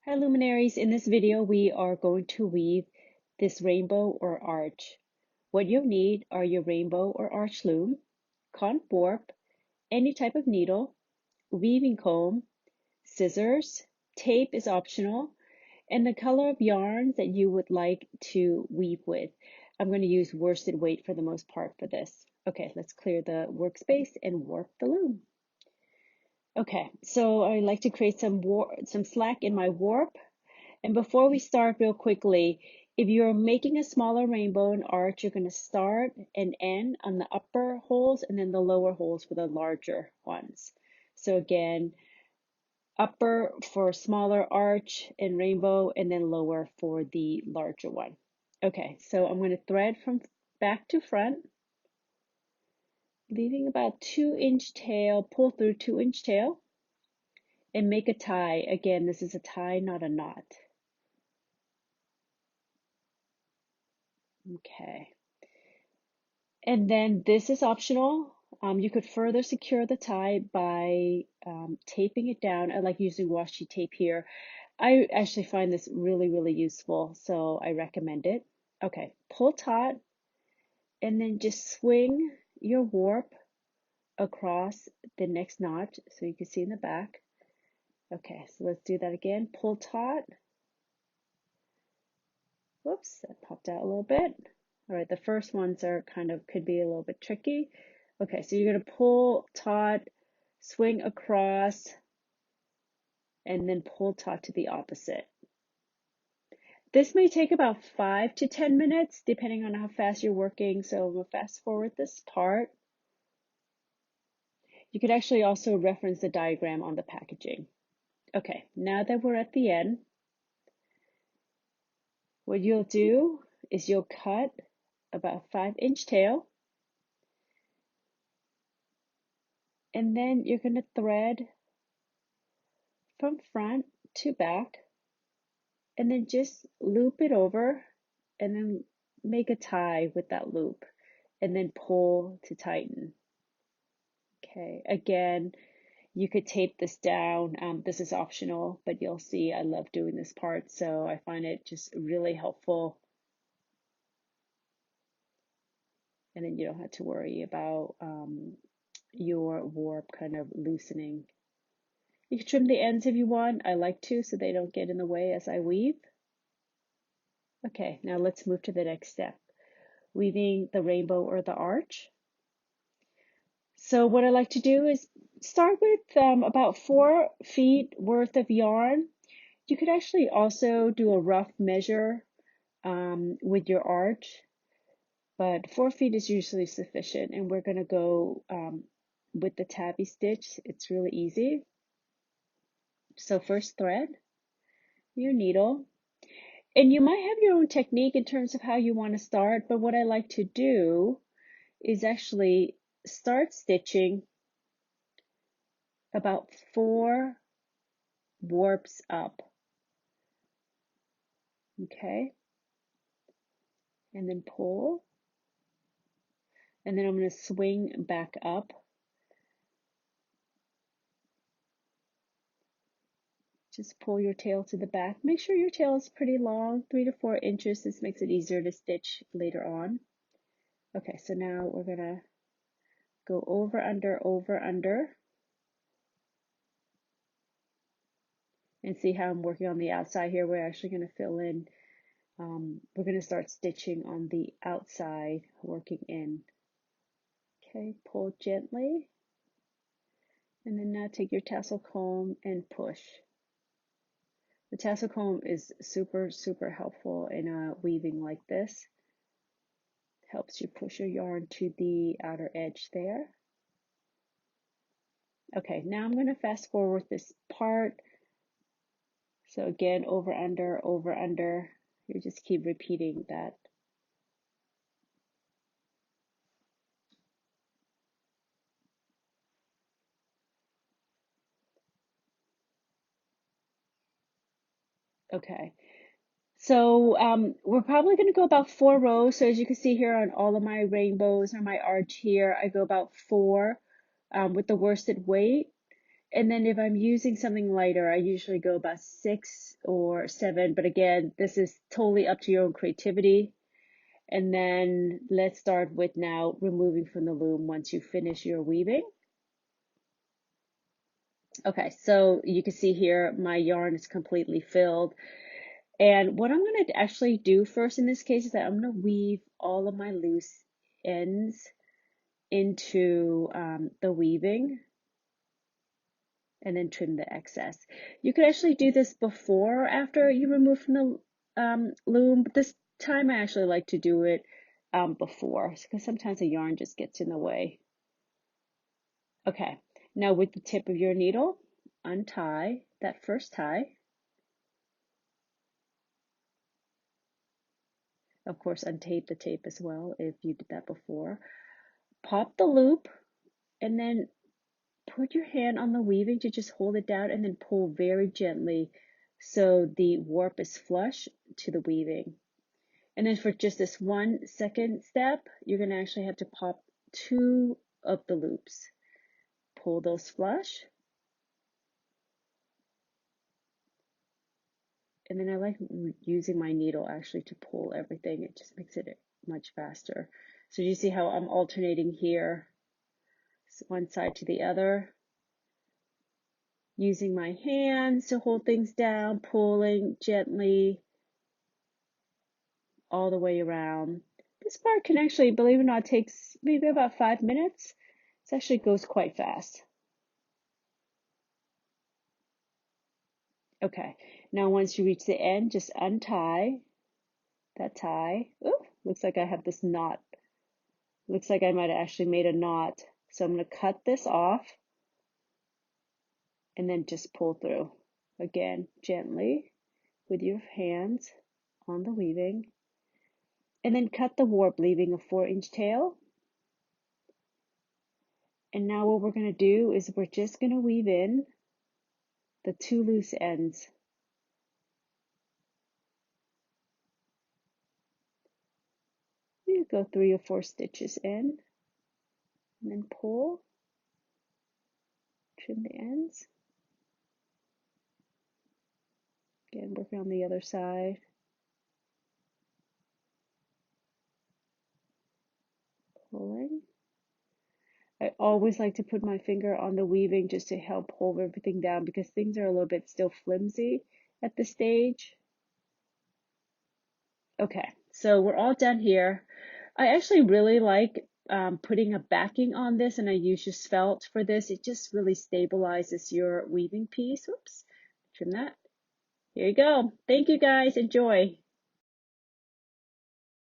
Hi luminaries, in this video we are going to weave this rainbow or arch. What you'll need are your rainbow or arch loom, cotton warp, any type of needle, weaving comb, scissors, tape is optional, and the color of yarns that you would like to weave with. I'm going to use worsted weight for the most part for this. Okay, let's clear the workspace and warp the loom. Okay, so I like to create some slack in my warp. And before we start real quickly, if you're making a smaller rainbow and arch, you're going to start and end on the upper holes and then the lower holes for the larger ones. So again, upper for smaller arch and rainbow and then lower for the larger one. Okay, so I'm going to thread from back to front, leaving about 2-inch tail, pull through 2-inch tail, and make a tie. Again, this is a tie, not a knot. Okay. And then this is optional. You could further secure the tie by taping it down. I like using washi tape here. I actually find this really, really useful, so I recommend it. Okay, pull taut, and then just swing your warp across the next notch so you can see in the back. Okay, so let's do that again. Pull taut. Whoops, that popped out a little bit. All right, the first ones are could be a little bit tricky. Okay, so you're going to pull taut, swing across, and then pull taut to the opposite. This may take about 5 to 10 minutes, depending on how fast you're working. So we'll fast forward this part. You could actually also reference the diagram on the packaging. Okay, now that we're at the end, what you'll do is you'll cut about 5-inch tail, and then you're going to thread from front to back, and then just loop it over, and then make a tie with that loop, and then pull to tighten. Okay, again, you could tape this down. This is optional, but you'll see I love doing this part, so I find it just really helpful. And then you don't have to worry about your warp kind of loosening. You can trim the ends if you want. I like to, so they don't get in the way as I weave. Okay, now let's move to the next step, weaving the rainbow or the arch. So what I like to do is start with about 4 feet worth of yarn. You could actually also do a rough measure with your arch, but 4 feet is usually sufficient, and we're going to go with the tabby stitch. It's really easy. So first thread your needle, and you might have your own technique in terms of how you want to start, but what I like to do is actually start stitching about 4 warps up. Okay, and then pull, and then I'm going to swing back up. Just pull your tail to the back. Make sure your tail is pretty long, 3 to 4 inches. This makes it easier to stitch later on. Okay, so now we're going to go over, under, and see how I'm working on the outside here. We're actually going to fill in, we're going to start stitching on the outside, working in. Okay, pull gently, and then now take your tassel comb and push. The tassel comb is super, super helpful in weaving like this. Helps you push your yarn to the outer edge there. Okay, now I'm going to fast forward this part. So again, over, under. You just keep repeating that. Okay, so we're probably going to go about 4 rows. So as you can see here on all of my rainbows or my arch here, I go about 4 with the worsted weight. And then if I'm using something lighter, I usually go about 6 or 7, but again, this is totally up to your own creativity. And then let's start with now removing from the loom once you finish your weaving. Okay, so you can see here my yarn is completely filled. And what I'm going to actually do first in this case is that I'm going to weave all of my loose ends into the weaving and then trim the excess. You could actually do this before or after you remove from the loom, but this time I actually like to do it before because sometimes the yarn just gets in the way. Okay, now with the tip of your needle, untie that first tie. Of course, untape the tape as well if you did that before. Pop the loop and then put your hand on the weaving to just hold it down and then pull very gently so the warp is flush to the weaving. And then for just this 1 second step, you're going to actually have to pop 2 of the loops. Pull those flush. And then I like using my needle actually to pull everything. It just makes it much faster. So you see how I'm alternating here, one side to the other, using my hands to hold things down, pulling gently all the way around. This part can actually, believe it or not, takes maybe about 5 minutes. It actually goes quite fast. Okay, now once you reach the end, just untie that tie. Oh, looks like I have this knot. Looks like I might have actually made a knot. So I'm going to cut this off and then just pull through. Again, gently with your hands on the weaving. And then cut the warp, leaving a 4-inch tail. And now what we're going to do is we're just going to weave in the 2 loose ends. You go 3 or 4 stitches in and then pull, trim the ends. Again, working on the other side. Pulling. I always like to put my finger on the weaving just to help hold everything down because things are a little bit still flimsy at this stage. Okay, so we're all done here. I actually really like putting a backing on this, and I use just felt for this. It just really stabilizes your weaving piece. Oops, trim that. Here you go. Thank you guys. Enjoy.